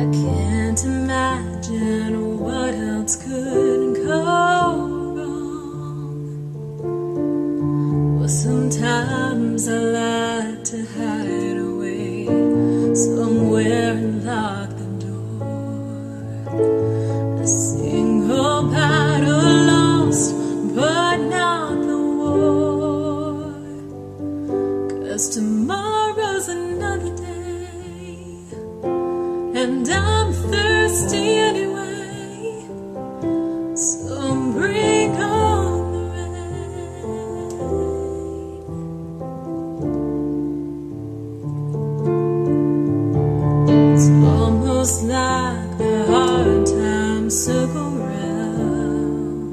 I can't imagine what else could go wrong. Well, sometimes I like to hide away somewhere and lock the door. A single battle lost, but not the war. 'Cause tomorrow's another day, and I'm thirsty anyway. So bring on the rain. It's almost like the hard times circle round.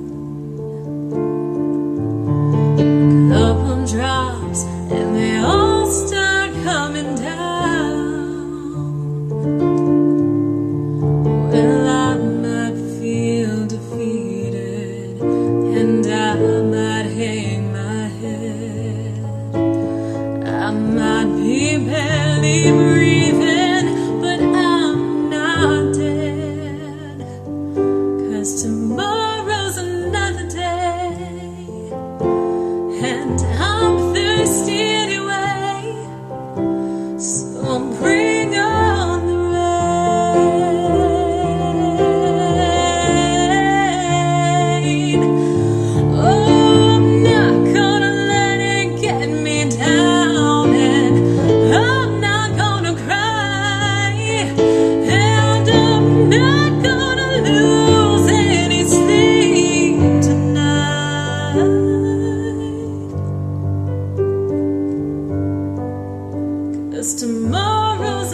A couple drops and they all start coming down. Well, I might feel defeated, and I might hang my head. I might be barely breathing, but I'm not dead. 'Cause tomorrow's another day, and I'm thirsty anyway. So bring on the rain. Oh, I'm not gonna let it get me down, and I'm not gonna cry, and I'm not gonna lose any sleep tonight. 'Cause tomorrow's